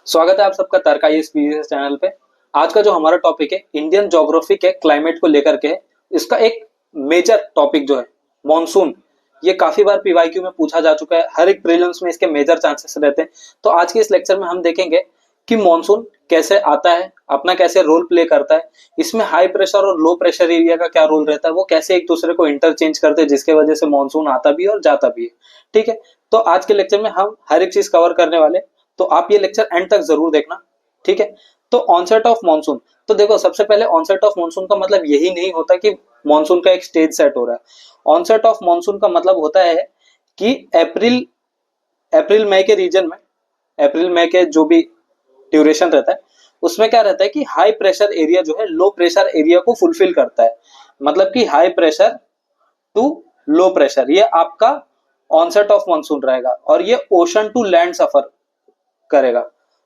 स्वागत है आप सबका तरकाई एक्सपीरियंस चैनल पे। आज का जो हमारा टॉपिक है इंडियन ज्योग्राफी के क्लाइमेट को लेकर के है। इसका एक मेजर टॉपिक जो है मॉनसून, ये काफी बार पीवाईक्यू में पूछा जा चुका है। हर एक प्रीलिम्स में इसके मेजर चांसेस रहते हैं। तो आज के इस लेक्चर में हम देखेंगे कि मॉनसून कैसे आता है, अपना कैसे रोल प्ले करता है, इसमें हाई प्रेशर और लो प्रेशर एरिया का क्या रोल रहता है, वो कैसे एक दूसरे को इंटरचेंज करते हैं जिसके वजह से मॉनसून आता भी है और जाता भी है। ठीक है, तो आज के लेक्चर में हम हर एक चीज कवर करने वाले, तो आप ये लेक्चर एंड तक जरूर देखना। ठीक है, तो ऑनसेट ऑफ मॉनसून, तो देखो सबसे पहले ऑनसेट ऑफ मॉनसून का मतलब यही नहीं होता कि मॉनसून का एक स्टेज सेट हो रहा है। ऑनसेट ऑफ मॉनसून का मतलब होता है कि अप्रैल अप्रैल मई के रीजन में, अप्रैल मई के जो भी ड्यूरेशन रहता है उसमें क्या रहता है कि हाई प्रेशर एरिया जो है लो प्रेशर एरिया को फुलफिल करता है। मतलब कि high pressure to low pressure, ये आपका ऑनसेट ऑफ मॉनसून रहेगा। और ये ओशन टू लैंड सफर करेगा,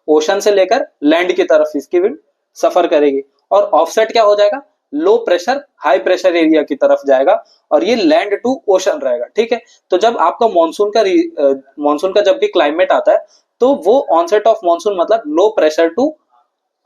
ओशन से लेकर लैंड की तरफ इसकी विंड सफर करेगी। और ऑफसेट क्या हो जाएगा, low pressure high pressure area की तरफ जाएगा और ये लैंड टू ओशन रहेगा। ठीक है, तो जब आपका मॉनसून का जब भी क्लाइमेट आता है तो वो ऑनसेट ऑफ मॉनसून मतलब low pressure to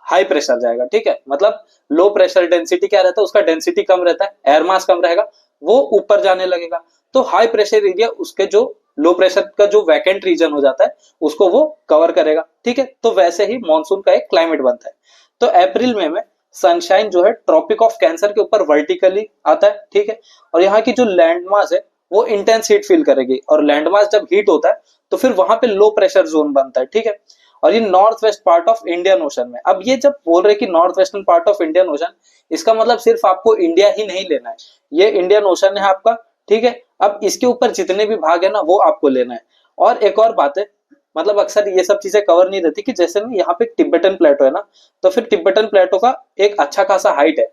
high pressure जाएगा। ठीक है, मतलब लो प्रेशर डेंसिटी क्या रहता है, उसका डेंसिटी कम रहता है, एयर मास कम रहेगा, वो ऊपर जाने लगेगा। तो हाई प्रेशर एरिया उसके जो लो प्रेशर का जो वैकेंट रीजन हो जाता है उसको वो कवर करेगा। ठीक है, तो वैसे ही मॉनसून का एक क्लाइमेट बनता है। तो अप्रैल में सनशाइन जो है ट्रॉपिक ऑफ कैंसर के ऊपर वर्टिकली आता है। ठीक है, और यहाँ की जो लैंड मास है वो इंटेंस हीट फील करेगी, और लैंड मास जब हीट होता है तो फिर वहां पे लो प्रेशर जोन बनता है। ठीक है, और ये north west part of Indian ocean में। अब ये जब बोल रहे कि north western part of Indian ocean, इसका मतलब सिर्फ आपको इंडिया ही नहीं लेना है, ये इंडियन ओशन है आपका। ठीक है, अब इसके ऊपर जितने भी भाग है ना वो आपको लेना है। और एक और बात है, मतलब अक्सर ये सब चीजें कवर नहीं रहती कि जैसे ना यहाँ पे टिब्बतन प्लेटो है ना, तो फिर टिब्बतन प्लेटो का एक अच्छा खासा हाइट है,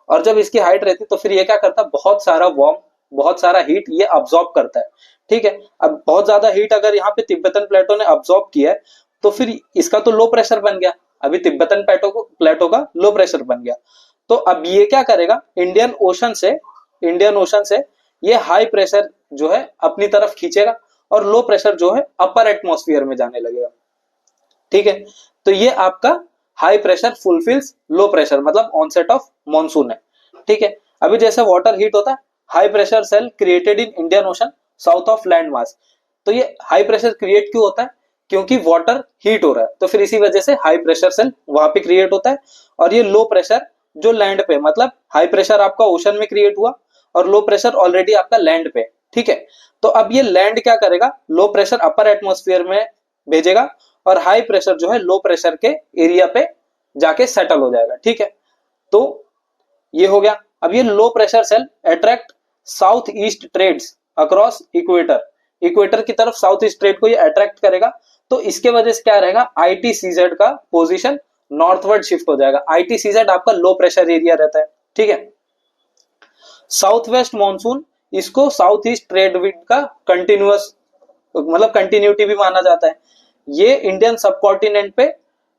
और जब इसकी हाइट रहती है तो फिर ये क्या करता है, बहुत सारा वार्म, बहुत सारा हीट ये अब्सॉर्ब करता है। ठीक है, अब बहुत ज्यादा हीट अगर यहाँ पे तिब्बतन प्लेटो ने अब्सॉर्ब किया है तो फिर इसका तो लो प्रेशर बन गया, अभी तिब्बतन प्लेटो का लो प्रेशर बन गया। तो अब ये क्या करेगा, इंडियन ओशन से ये हाई प्रेशर जो है अपनी तरफ खींचेगा और लो प्रेशर जो है अपर एटमॉस्फेयर में जाने लगेगा। ठीक है, तो ये आपका high pressure fulfils low pressure, मतलब ऑनसेट ऑफ मॉनसून है। ठीक है, अभी जैसे वाटर हीट होता है, high pressure cell created in Indian ocean south of land mass. तो ये हाई प्रेशर क्रिएट क्यों होता है, क्योंकि वाटर हीट हो रहा है, तो फिर इसी वजह से हाई प्रेशर सेल वहां पे क्रिएट होता है। और ये लो प्रेशर जो लैंड पे, मतलब हाई प्रेशर आपका ओशन में क्रिएट हुआ और लो प्रेशर ऑलरेडी आपका लैंड पे। ठीक है, तो अब ये लैंड क्या करेगा, लो प्रेशर अपर एटमॉस्फेयर में भेजेगा और हाई प्रेशर जो है लो प्रेशर के एरिया पे जाके सेटल हो जाएगा। ठीक है, तो ये हो गया। अब ये low pressure cell attract south east trades across equator, equator की तरफ साउथ ईस्ट ट्रेड को ये अट्रैक्ट करेगा। तो इसके वजह से क्या रहेगा, आईटीसीजेड का पोजीशन नॉर्थवर्ड शिफ्ट हो जाएगा। आईटीसीजेड आपका लो प्रेशर एरिया रहता है। ठीक है, साउथ वेस्ट मॉनसून इसको साउथ ईस्ट ट्रेड विंड का कंटिन्यूअस, मतलब कंटिन्यूटी भी माना जाता है। ये इंडियन सबकॉन्टिनेंट पे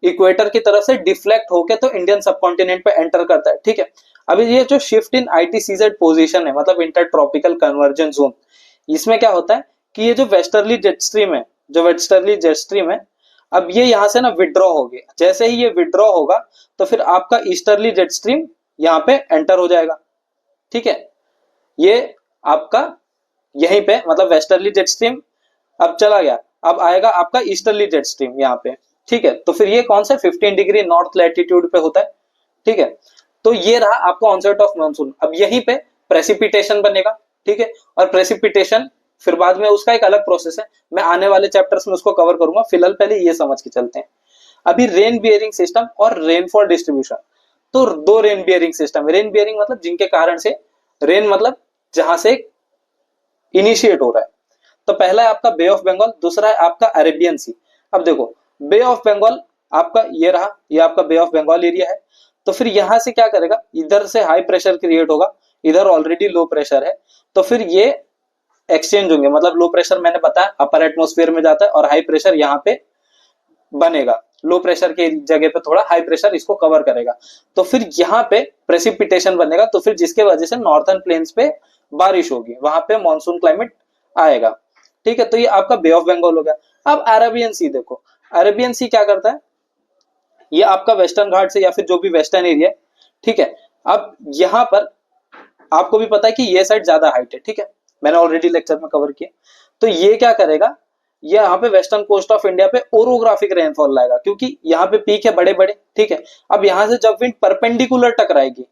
इक्वेटर की तरफ से डिफ्लेक्ट होके तो इंडियन सबकॉन्टिनेंट पे एंटर करता है। ठीक है, अभी ये जो शिफ्ट इन आईटीसीजेड पोजीशन है, मतलब इंटर ट्रॉपिकल कन्वर्जेंस जोन, इसमें क्या होता है कि ये जो वेस्टर्ली जेट स्ट्रीम है, अब ये यहां से ना विड्रॉ हो गया। जैसे ही ये विड्रॉ होगा तो फिर आपका ईस्टर्ली जेट स्ट्रीम यहाँ पे एंटर हो जाएगा। ठीक है, ये आपका यहीं पे, मतलब वेस्टर्ली जेट स्ट्रीम अब चला गया, अब आएगा आपका ईस्टर्ली जेट स्ट्रीम यहाँ पे। ठीक है, तो फिर ये कौन सा 15 डिग्री नॉर्थ लैटिट्यूड पे होता है। ठीक है, तो ये रहा आपका ऑनसेट ऑफ मॉनसून। अब यहीं पे प्रेसिपिटेशन बनेगा। ठीक है, और प्रेसिपिटेशन फिर बाद में उसका एक अलग प्रोसेस है, मैं आने वाले चैप्टर्स में उसको कवर करूंगा। फिलहाल पहले ये समझ के चलते हैं। अभी रेन बियरिंग सिस्टम और रेनफॉल डिस्ट्रीब्यूशन, तो दो rain bearing system. Rain bearing मतलब जिनके कारण से रेन, मतलब जहां से इनिशिएट हो रहा है। तो पहला है आपका बे ऑफ बंगाल, दूसरा है आपका अरेबियन सी। अब देखो बे ऑफ बंगाल आपका ये रहा, ये आपका बे ऑफ बंगाल एरिया है। तो फिर यहां से क्या करेगा, इधर से हाई प्रेशर क्रिएट होगा, इधर ऑलरेडी लो प्रेशर है, तो फिर ये एक्सचेंज होंगे। मतलब लो प्रेशर मैंने बताया अपर एटमॉस्फेयर में जाता है और हाई प्रेशर यहाँ पे बनेगा, लो प्रेशर के जगह पे थोड़ा हाई प्रेशर इसको कवर करेगा। तो फिर यहाँ पे प्रेसिपिटेशन बनेगा, तो फिर जिसके वजह से नॉर्थर्न प्लेन्स पे बारिश होगी, वहां पे मॉनसून क्लाइमेट आएगा। ठीक है, तो ये आपका बे ऑफ बंगाल हो गया। अब अरेबियन सी देखो, अरेबियन सी क्या करता है, ये आपका वेस्टर्न घाट से या फिर जो भी वेस्टर्न एरिया है, ठीक है। अब यहाँ पर आपको भी पता है कि ये साइड ज्यादा हाइट है, ठीक है, मैंने ऑलरेडी लेक्चर में कवर किया। तो ये क्या करेगा, ये यहाँ पे वेस्टर्न कोस्ट ऑफ इंडिया पे ओरोग्राफिक रेनफॉल लाएगा, क्योंकि यहाँ पे पीक है बड़े बड़े, ठीक है। अब यहाँ से जब विंड परपेंडिकुलर टकराएगी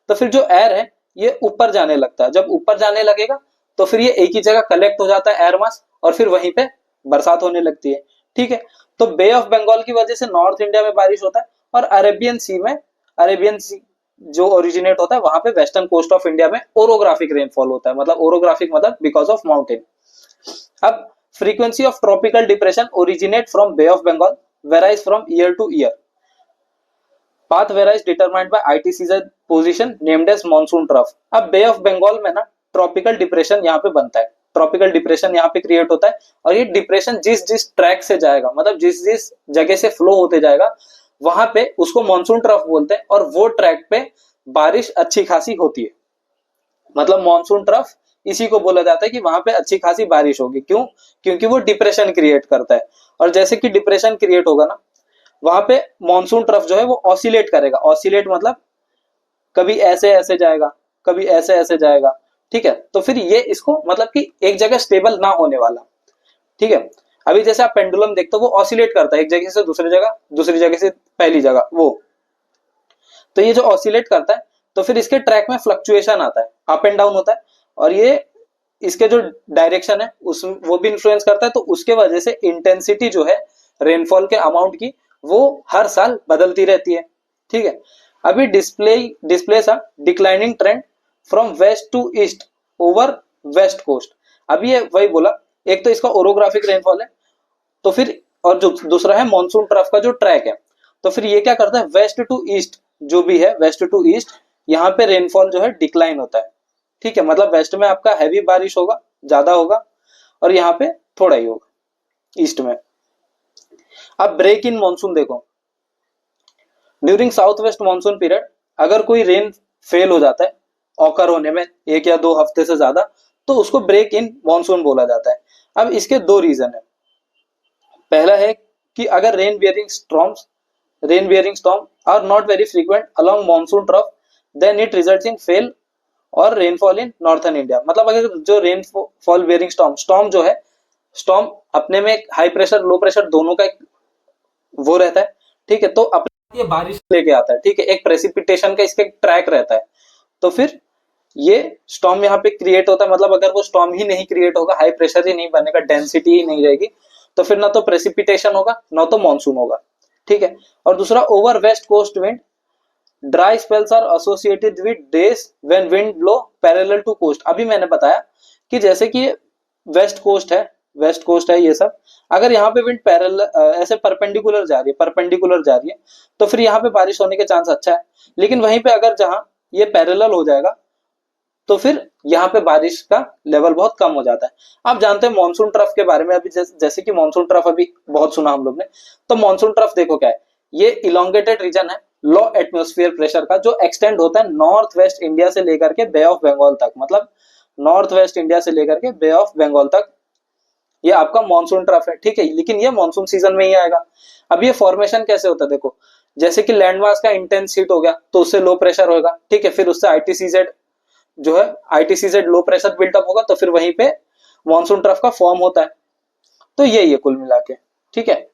तो फिर जो एयर है ये ऊपर जाने लगता है। जब ऊपर जाने लगेगा तो फिर ये एक ही जगह कलेक्ट हो जाता है एयर मास, और फिर वहीं पे बरसात होने लगती है, ठीक है। तो बे ऑफ बंगाल की वजह से नॉर्थ इंडिया में बारिश होता है, और अरेबियन सी जो ओरिजिनेट होता है वहां पे वेस्टर्न कोस्ट ऑफ इंडिया में ओरोग्राफिक रेनफॉल होता है। मतलब ओरोग्राफिक मतलब बिकॉज ऑफ माउंटेन। अब frequency of tropical depression originate from bay of Bengal varies from year to year. Path varies determined by ITCZ position named as monsoon trough. अब bay of Bengal में ना tropical depression यहाँ पे बनता है, tropical depression यहाँ पे क्रिएट होता है, और ये डिप्रेशन जिस जिस ट्रैक से जाएगा, मतलब जिस जिस जगह से फ्लो होते जाएगा वहां पे उसको मॉनसून ट्रफ बोलते हैं, और वो ट्रैक पे बारिश अच्छी खासी होती है। मतलब मॉनसून ट्रफ इसी को बोला जाता है कि वहां पे अच्छी खासी बारिश होगी। क्यों? क्योंकि वो डिप्रेशन क्रिएट करता है, और जैसे कि डिप्रेशन क्रिएट होगा ना, वहां पे मॉनसून ट्रफ जो है वो ऑसिलेट करेगा। ऑसिलेट मतलब कभी ऐसे ऐसे जाएगा, कभी ऐसे ऐसे जाएगा, ठीक है। तो फिर ये इसको मतलब कि एक जगह स्टेबल ना होने वाला, ठीक है। अभी जैसे आप पेंडुलम देखते हो वो ऑसिलेट करता है एक जगह से दूसरी जगह, दूसरी जगह से पहली जगह, वो तो ये जो ऑसिलेट करता है तो फिर इसके ट्रैक में फ्लक्चुएशन आता है, अप एंड डाउन होता है, और ये इसके जो डायरेक्शन है उस वो भी इन्फ्लुएंस करता है। तो उसके वजह से इंटेंसिटी जो है रेनफॉल के अमाउंट की वो हर साल बदलती रहती है, ठीक है। अभी displace a declining trend from west to east over west coast. अभी ये वही बोला, एक तो इसका ओरोग्राफिक रेनफॉल है, तो फिर और जो दूसरा है मॉनसून ट्रफ का जो ट्रैक है, तो फिर ये क्या करता है, वेस्ट टू ईस्ट जो भी है, वेस्ट टू ईस्ट यहाँ पे रेनफॉल जो है डिक्लाइन होता है, ठीक है। मतलब वेस्ट में आपका हैवी बारिश होगा, ज्यादा होगा, और यहाँ पे थोड़ा ही होगा ईस्ट में। अब ब्रेक इन मानसून देखो, during south west monsoon period अगर कोई रेन फेल हो जाता है ऑकर होने में 1 या 2 हफ्ते से ज्यादा, तो उसको ब्रेक इन मानसून बोला जाता है। अब इसके 2 रीजन है। पहला है कि अगर rain bearing storm are not very frequent along monsoon trough then it results in fail और रेनफॉल इन नॉर्थन इंडिया। मतलब अगर जो रेनफॉल बियरिंग स्टॉर्म जो है, स्टॉर्म अपने में हाई प्रेशर लो प्रेशर दोनों का एक वो रहता है, ठीक है। तो अपने ये बारिश लेके आता है, ठीक है, एक प्रेसिपिटेशन का इसका ट्रैक रहता है। तो फिर ये स्टॉर्म यहाँ पे क्रिएट होता है। मतलब अगर वो स्टॉर्म ही नहीं क्रिएट होगा, हाई प्रेशर ही नहीं बनेगा, डेंसिटी ही नहीं रहेगी, तो फिर ना तो प्रेसिपिटेशन होगा ना तो मानसून होगा, ठीक है। और दूसरा, over west coast wind dry spells are associated with days when wind blow parallel to coast. अभी मैंने बताया कि जैसे कि वेस्ट कोस्ट है ये सब, अगर यहाँ पे विंड ऐसे परपेंडिकुलर जा रही है तो फिर यहाँ पे बारिश होने के चांस अच्छा है। लेकिन वहीं पे अगर जहां ये पैरेलल हो जाएगा तो फिर यहाँ पे बारिश का लेवल बहुत कम हो जाता है। आप जानते हैं मॉनसून ट्रफ के बारे में, अभी जैसे कि मॉनसून ट्रफ अभी बहुत सुना हम लोग ने। तो मॉनसून ट्रफ देखो क्या है, ये इलोंगेटेड रीजन है लो एटमॉस्फेयर प्रेशर का, जो एक्सटेंड होता है नॉर्थ वेस्ट इंडिया से लेकर के बे ऑफ बंगाल तक। मतलब नॉर्थ वेस्ट इंडिया से लेकर के बे ऑफ बंगाल तक ये आपका मॉनसून ट्रफ है, ठीक है। लेकिन ये मॉनसून सीजन में ही आएगा। अब ये फॉर्मेशन कैसे होता है देखो, जैसे कि लैंड मास का इंटेंस हीट हो गया तो उससे लो प्रेशर होगा, ठीक है। फिर उससे आईटीसीजेड लो प्रेशर बिल्टअप होगा, तो फिर वहीं पे मॉनसून ट्रफ का फॉर्म होता है। तो यही है कुल मिला के, ठीक है।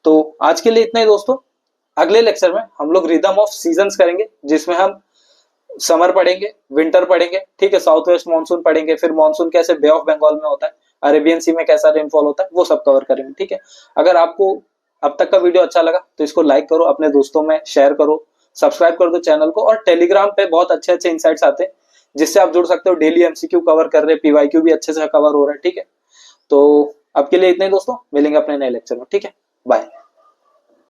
तो आज के लिए इतना ही दोस्तों। अगले लेक्चर में हम लोग रिदम ऑफ सीजन्स करेंगे, जिसमें हम समर पढ़ेंगे, विंटर पढ़ेंगे, ठीक है, साउथ वेस्ट मानसून पढ़ेंगे, फिर मानसून कैसे बे ऑफ बंगाल में होता है, अरेबियन सी में कैसा रेनफॉल होता है, वो सब कवर करेंगे, ठीक है। अगर आपको अब तक का वीडियो अच्छा लगा तो इसको लाइक करो, अपने दोस्तों में शेयर करो, सब्सक्राइब कर दो चैनल को, और टेलीग्राम पे बहुत अच्छे अच्छे इंसाइट्स आते हैं जिससे आप जुड़ सकते हो। डेली एमसीक्यू कवर कर रहे हैं, पीवाईक्यू भी अच्छे से कवर हो रहा है, ठीक है। तो अब के लिए इतने ही दोस्तों, मिलेंगे अपने नए लेक्चर में, ठीक है, बाय।